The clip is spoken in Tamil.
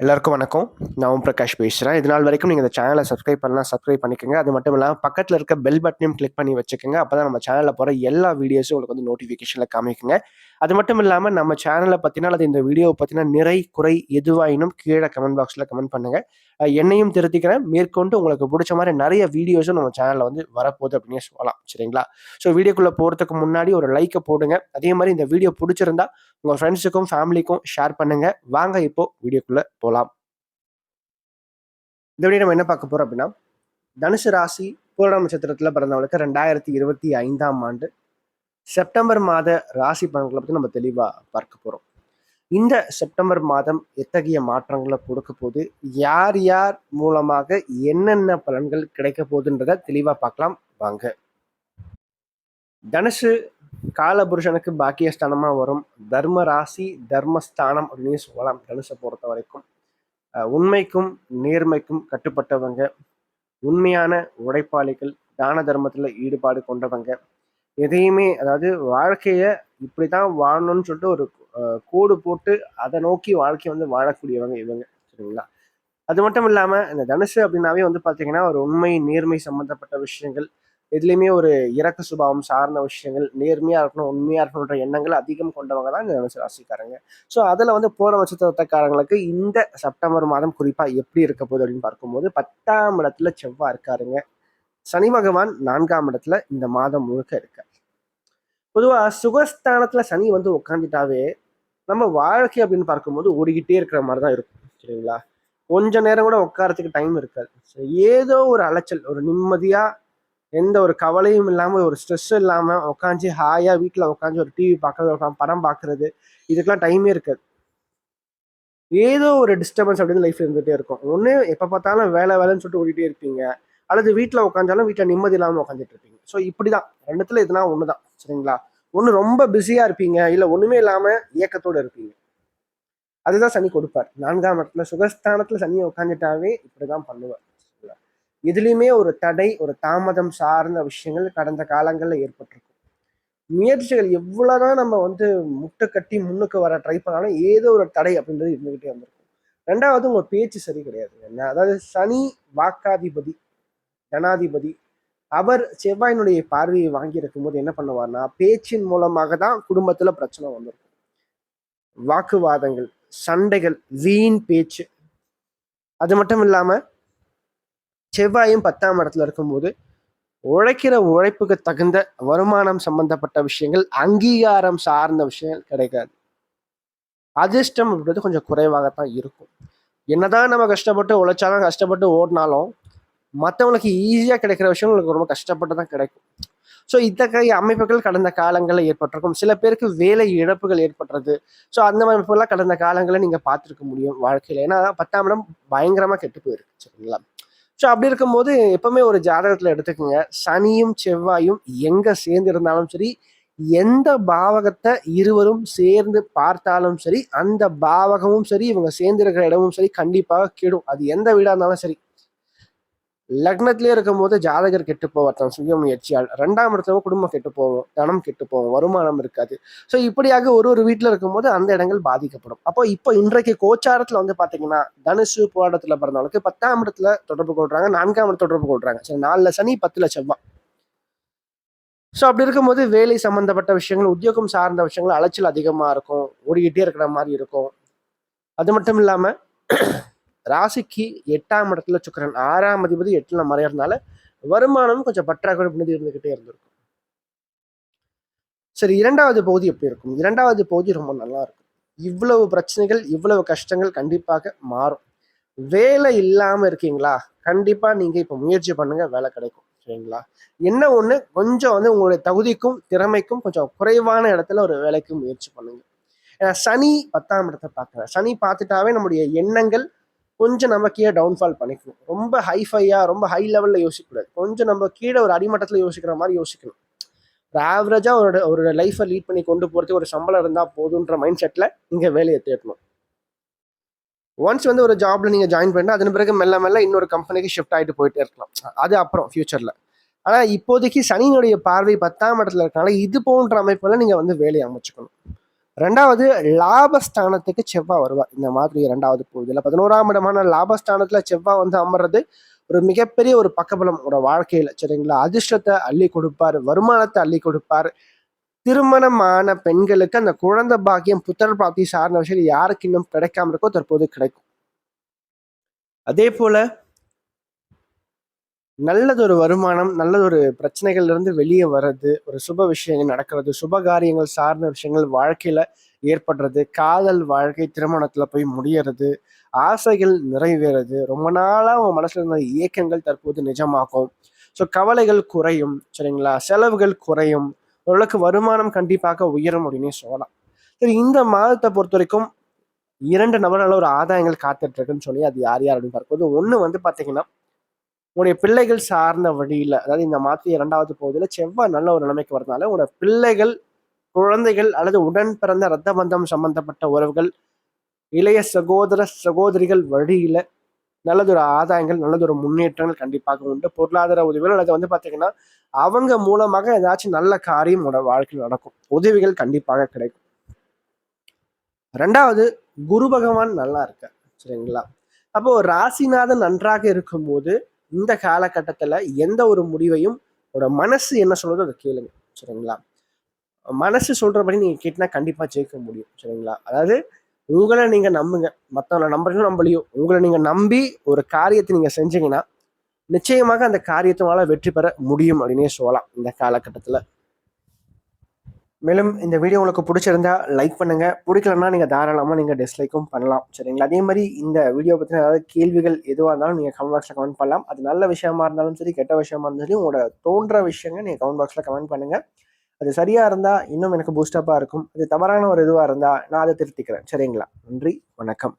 எல்லாருக்கும் வணக்கம். நான் ஓம் பிரகாஷ் பேசுறேன். இது நாள் வரைக்கும் நீங்க இந்த சேனலை சப்ஸ்கிரைப் பண்ணலாம், சப்ஸ்கிரைப் பண்ணிக்கோங்க. அது மட்டும் இல்லாம பக்கத்துல இருக்க பெல் பட்டனையும் கிளிக் பண்ணி வச்சுக்கோங்க. அப்பதான் நம்ம சேனல்ல போற எல்லா வீடியோஸும் உங்களுக்கு வந்து நோட்டிஃபிகேஷன்ல காமிக்குங்க. அது மட்டும் இல்லாம நம்ம சேனலை பத்தினா அல்லது இந்த வீடியோவை பத்தின நிறை, குறை எதுவாயினும் கீழே கமெண்ட் பாக்ஸ்ல கமெண்ட் பண்ணுங்க. என்னையும் திருத்திக்கிறேன். மேற்கொண்டு உங்களுக்கு பிடிச்ச மாதிரி நிறைய வீடியோஸும் நம்ம சேனல்ல வந்து வரப்போகுது அப்படின்னே சொல்லலாம். சரிங்களா? ஸோ வீடியோக்குள்ள போறதுக்கு முன்னாடி ஒரு லைக்கை போடுங்க. அதே மாதிரி இந்த வீடியோ பிடிச்சிருந்தா உங்க ஃப்ரெண்ட்ஸுக்கும் ஃபேமிலிக்கும் ஷேர் பண்ணுங்க. வாங்க இப்போ வீடியோக்குள்ள போலாம். இந்த வீடியோ நம்ம என்ன பார்க்க போறோம் அப்படின்னா, தனுசு ராசி பூரண நட்சத்திரத்துல பிறந்தவங்களுக்கு 2025ஆம் ஆண்டு செப்டம்பர் மாத ராசி பலன்களை பத்தி நம்ம தெளிவா பார்க்க போறோம். இந்த செப்டம்பர் மாதம் எத்தகைய மாற்றங்களை கொடுக்க போகுது, யார் யார் மூலமாக என்னென்ன பலன்கள் கிடைக்க போகுதுன்றத தெளிவா பார்க்கலாம் வாங்க. தனுசு காலபுருஷனுக்கு பாக்கியஸ்தானமா வரும். தர்ம ராசி தர்மஸ்தானம் அப்படின்னு சொல்லலாம். தனுசை பொறுத்த வரைக்கும் உண்மைக்கும் நேர்மைக்கும் கட்டுப்பட்டவங்க, உண்மையான உழைப்பாளிகள், தான தர்மத்துல ஈடுபாடு கொண்டவங்க, எதையுமே அதாவது வாழ்க்கைய இப்படிதான் வாழணும்னு சொல்லிட்டு ஒரு கோடு போட்டு அதை நோக்கி வாழ்க்கையை வந்து வாழக்கூடியவங்க இவங்க. சரிங்களா? அது மட்டும் இல்லாம இந்த தனுசு அப்படின்னாவே வந்து பாத்தீங்கன்னா ஒரு உண்மை நேர்மை சம்பந்தப்பட்ட விஷயங்கள், எதுலையுமே ஒரு இரக்க சுபாவம் சார்ந்த விஷயங்கள், நேர்மையா இருக்கணும் உண்மையா இருக்கணுன்ற எண்ணங்கள் அதிகம் கொண்டவங்க தான் இந்த தனுசு ராசிக்காரங்க. ஸோ அதுல வந்து பூர நட்சத்திரக்காரங்களுக்கு இந்த செப்டம்பர் மாதம் குறிப்பா எப்படி இருக்க போகுது அப்படின்னு பார்க்கும்போது 10ஆம் இடத்துல செவ்வாய் இருக்காருங்க. சனி பகவான் 4ஆம் இடத்துல இந்த மாதம் முழுக்க இருக்காரு. பொதுவா சுகஸ்தானத்துல சனி வந்து உட்காந்துட்டாவே நம்ம வாழ்க்கை அப்படின்னு பார்க்கும்போது ஓடிக்கிட்டே இருக்கிற மாதிரி தான் இருக்கும். சரிங்களா? கொஞ்ச நேரம் கூட உட்காரத்துக்கு டைம் இருக்காது. ஏதோ ஒரு அலைச்சல், ஒரு நிம்மதியா எந்த ஒரு கவலையும் இல்லாம ஒரு ஸ்ட்ரெஸ் இல்லாம உட்காந்து ஹாயா வீட்டுல உட்காந்து ஒரு டிவி பார்க்கறது, ஒரு படம் பார்க்கறது, இதுக்கெல்லாம் டைமே இருக்காது. ஏதோ ஒரு டிஸ்டர்பன்ஸ் அப்படின்னு லைஃப்ல இருந்துகிட்டே இருக்கும். ஒண்ணு எப்ப பார்த்தாலும் வேலை வேலைன்னு சொல்லிட்டு ஓடிட்டே இருப்பீங்க, அல்லது வீட்டுல உட்காந்தாலும் வீட்டுல நிம்மதி இல்லாம உட்காந்துட்டு இருப்பீங்க. ஸோ இப்படிதான் ரெண்டுத்துல எதுனா ஒண்ணுதான். சரிங்களா? ஒண்ணு ரொம்ப பிஸியா இருப்பீங்க, இல்ல ஒண்ணுமே இல்லாம இயக்கத்தோட இருப்பீங்க. அதுதான் சனி கொடுப்பார். 4ஆம் இடத்துல சுகஸ்தானத்துல சனியை உட்காந்துட்டாவே இப்படிதான் பண்ணுவார். எதுலையுமே ஒரு தடை, ஒரு தாமதம் சார்ந்த விஷயங்கள் கடந்த காலங்கள்ல ஏற்பட்டிருக்கும். முயற்சிகள் எவ்வளவுதான் நம்ம வந்து முட்டை கட்டி முன்னுக்கு வர ட்ரை பண்ணாலும் ஏதோ ஒரு தடை அப்படின்றது இருந்துகிட்டே வந்திருக்கும். ரெண்டாவது உங்க பேச்சு சரி கிடையாது. அதாவது சனி வாக்காதிபதி, ஜனாதிபதி, அவர் செவ்வாயினுடைய பார்வையை வாங்கி இருக்கும் போது என்ன பண்ணுவார்னா பேச்சின் மூலமாக தான் குடும்பத்துல பிரச்சனை வந்திருக்கும். வாக்குவாதங்கள், சண்டைகள், வீண் பேச்சு. அது மட்டும் இல்லாம செவ்வாயும் 10ஆம் இடத்துல இருக்கும்போது உழைக்கிற உழைப்புக்கு தகுந்த வருமானம் சம்பந்தப்பட்ட விஷயங்கள், அங்கீகாரம் சார்ந்த விஷயங்கள் கிடைக்காது. அதிர்ஷ்டம் அப்படின்றது கொஞ்சம் குறைவாகத்தான் இருக்கும். என்னதான் நம்ம கஷ்டப்பட்டு உழைச்சாலும், கஷ்டப்பட்டு ஓடினாலும் மற்றவங்களுக்கு ஈஸியா கிடைக்கிற விஷயம் உங்களுக்கு ரொம்ப கஷ்டப்பட்டு தான் கிடைக்கும். ஸோ இத்தகைய அமைப்புகள் கடந்த காலங்களில் ஏற்பட்டிருக்கும். சில பேருக்கு வேலை இழப்புகள் ஏற்படுறது. ஸோ அந்த அமைப்புகள்லாம் கடந்த காலங்களில் நீங்க பார்த்துருக்க முடியும் வாழ்க்கையில. ஏன்னா 10ஆம் இடம் பயங்கரமா கெட்டு போயிருக்கு. சரிங்களா? ஸோ அப்படி இருக்கும்போது எப்பவுமே ஒரு ஜாதகத்துல எடுத்துக்கோங்க, சனியும் செவ்வாயும் எங்க சேர்ந்து இருந்தாலும் சரி, எந்த பாவகத்தை இருவரும் சேர்ந்து பார்த்தாலும் சரி, அந்த பாவகமும் சரி, இவங்க சேர்ந்து இருக்கிற இடமும் சரி கண்டிப்பாக கெடும். அது எந்த வீடா இருந்தாலும் சரி. லக்னத்திலே இருக்கும்போது ஜாதகர் கெட்டு போவார் தன் சுய முயற்சியால். 2ஆம் இடத்துல குடும்பம் கெட்டு போகும், தனம் கெட்டு போகும், வருமானம் இருக்காது. ஸோ இப்படியாக ஒரு ஒரு வீட்டுல இருக்கும்போது அந்த இடங்கள் பாதிக்கப்படும். அப்போ இப்போ இன்றைக்கு கோச்சாரத்துல வந்து பாத்தீங்கன்னா தனுசு போராட்டத்துல பிறந்தவங்களுக்கு 10ஆம் இடத்துல தொடர்பு கொள்றாங்க, 4ஆம் இடத்துல தொடர்பு கொள்றாங்க. சரி, 4ல சனி 10ல செவ்வாய். ஸோ அப்படி இருக்கும்போது வேலை சம்பந்தப்பட்ட விஷயங்கள், உத்தியோகம் சார்ந்த விஷயங்கள் அலைச்சல் அதிகமா இருக்கும், ஓடிக்கிட்டே இருக்கிற மாதிரி இருக்கும். அது மட்டும் இல்லாம ராசிக்கு 8ஆம் இடத்துல சுக்கிரன், 6ஆம் அதிபதி 8ல மறையறதுனால வருமானம் கொஞ்சம் பற்றாக்குறை பண்ணி இருந்துகிட்டே இருந்திருக்கும். சரி, 2வது பகுதி எப்படி இருக்கும்? 2வது பகுதி ரொம்ப நல்லா இருக்கும். இவ்வளவு பிரச்சனைகள், இவ்வளவு கஷ்டங்கள் கண்டிப்பாக மாறும். வேலை இல்லாம இருக்கீங்களா? கண்டிப்பா நீங்க இப்ப முயற்சி பண்ணுங்க, வேலை கிடைக்கும். சரிங்களா? என்ன ஒண்ணு, கொஞ்சம் வந்து உங்களுடைய தகுதிக்கும் திறமைக்கும் கொஞ்சம் குறைவான இடத்துல ஒரு வேலைக்கு முயற்சி பண்ணுங்க. ஏன்னா சனி 10ஆம் இடத்தை பார்க்குறேன். சனி பார்த்துட்டாவே நம்முடைய எண்ணங்கள் கொஞ்சம் நம்ம கீழே டவுன்ஃபால் பண்ணிக்கணும். ரொம்ப ஹைஃபையா, ரொம்ப ஹை லெவல்ல யோசிக்கக்கூடாது. கொஞ்சம் நம்ம கீழே ஒரு அடிமட்டத்தில் யோசிக்கிற மாதிரி யோசிக்கணும். ஒரு ஆவரேஜா ஒரு லைஃப்பை லீட் பண்ணி கொண்டு போறதுக்கு ஒரு சம்பளம் இருந்தா போதுன்ற மைண்ட் செட்ல நீங்க வேலையை தேடணும். ஒன்ஸ் வந்து ஒரு ஜாப்ல நீங்க ஜாயின் பண்ணா அதன் பிறகு மெல்ல மெல்ல இன்னொரு கம்பெனிக்கு ஷிஃப்ட் ஆகிட்டு போயிட்டே இருக்கலாம். அது அப்புறம் ஃபியூச்சர்ல. ஆனா இப்போதைக்கு சனியினுடைய பார்வை 10ஆம் இடத்துல இருக்கனால இது போன்ற அமைப்புல நீங்க வந்து வேலையை அமைச்சுக்கணும். ரெண்டாவது, லாபஸ்தானத்துக்கு செவ்வாய் வருவார் இந்த மாதிரி 2வது பகுதியில். 11ஆம் இடமான லாபஸ்தானத்துல செவ்வாய் வந்து அமர்றது ஒரு மிகப்பெரிய ஒரு பக்கபலம் ஒரு வாழ்க்கையில, சரிங்களா? அதிர்ஷ்டத்தை அள்ளி கொடுப்பார், வருமானத்தை அள்ளி கொடுப்பார். திருமணமான பெண்களுக்கு அந்த குழந்தை பாக்கியம், புத்திர பிராப்தி சார்ந்த விஷயம் யாருக்கு இன்னும் கிடைக்காம இருக்கோ தற்போது கிடைக்கும். அதே போல நல்லதொரு வருமானம், நல்லதொரு பிரச்சனைகள்ல இருந்து வெளியே வர்றது, ஒரு சுப விஷயங்கள் நடக்கிறது, சுப காரியங்கள் சார்ந்த விஷயங்கள் வாழ்க்கையில ஏற்படுறது, காதல் வாழ்க்கை திருமணத்துல போய் முடியறது, ஆசைகள் நிறைவேறது, ரொம்ப நாளா உன் மனசுல இருந்த இயக்கங்கள் தற்போது நிஜமாகும். ஸோ கவலைகள் குறையும், சரிங்களா? செலவுகள் குறையும், ஓரளவுக்கு வருமானம் கண்டிப்பாக உயரும் அப்படின்னே சொல்லலாம். சரி, இந்த மாதத்தை பொறுத்த வரைக்கும் 2 நபர்களால் ஒரு ஆதாயங்கள் காத்துட்டு இருக்குன்னு சொல்லி அது யார் யார் அப்படின்னு பார்க்கும்போது, ஒண்ணு வந்து பாத்தீங்கன்னா உன்னுடைய பிள்ளைகள் சார்ந்த வழியில, அதாவது இந்த மாதத்து 2வது பகுதியில செவ்வாய் நல்ல ஒரு நிலைமைக்கு வரதுனால உன்னோட பிள்ளைகள், குழந்தைகள் அல்லது உடன் பிறந்த இரத்த பந்தம் சம்பந்தப்பட்ட உறவுகள், இளைய சகோதர சகோதரிகள் வழியில நல்லதொரு ஆதாயங்கள், நல்லதொரு முன்னேற்றங்கள் கண்டிப்பாக உண்டு. பொருளாதார உதவிகள் அல்லது வந்து பாத்தீங்கன்னா அவங்க மூலமாக ஏதாச்சும் நல்ல காரியம் உன்னோட வாழ்க்கையில் நடக்கும், உதவிகள் கண்டிப்பாக கிடைக்கும். 2வது, குரு பகவான் நல்லா இருக்க, சரிங்களா? அப்போ ராசிநாதன் நன்றாக இருக்கும்போது இந்த காலகட்டத்துல எந்த ஒரு முடிவையும் உங்களோட மனசு என்ன சொல்றதோ அதை கேளுங்க, சரிங்களா? மனசு சொல்றபடி நீங்க கேட்டினா கண்டிப்பா ஜெயிக்க முடியும், சரிங்களா? அதாவது உங்களை நீங்க நம்புங்க, மற்றவங்களை நம்புறீங்களோ நம்பலையோ, உங்களை நீங்க நம்பி ஒரு காரியத்தை நீங்க செஞ்சீங்கன்னா நிச்சயமாக அந்த காரியத்தினால வெற்றி பெற முடியும் அப்படின்னே சொல்லலாம் இந்த காலகட்டத்துல. மேலும் இந்த வீடியோ உங்களுக்கு பிடிச்சிருந்தா லைக் பண்ணுங்க, பிடிக்கலன்னா நீங்க தாராளமா நீங்க டிஸ்லைக்கும் பண்ணலாம், சரிங்களா? அதே மாதிரி இந்த வீடியோ பத்தின ஏதாவது கேள்விகள் எதுவாக இருந்தாலும் நீங்க கமெண்ட் பாக்ஸ்ல கமெண்ட் பண்ணலாம். அது நல்ல விஷயமா இருந்தாலும் சரி, கெட்ட விஷயமா இருந்தாலும் சரி, உங்களோட தோன்ற விஷயங்கள் நீங்க கமெண்ட் பாக்ஸ்ல கமெண்ட் பண்ணுங்க. அது சரியா இருந்தா இன்னும் எனக்கு பூஸ்டப்பா இருக்கும், அது தவறான ஒரு இதுவா இருந்தா நான் அதை திருத்திக்கிறேன், சரிங்களா? நன்றி, வணக்கம்.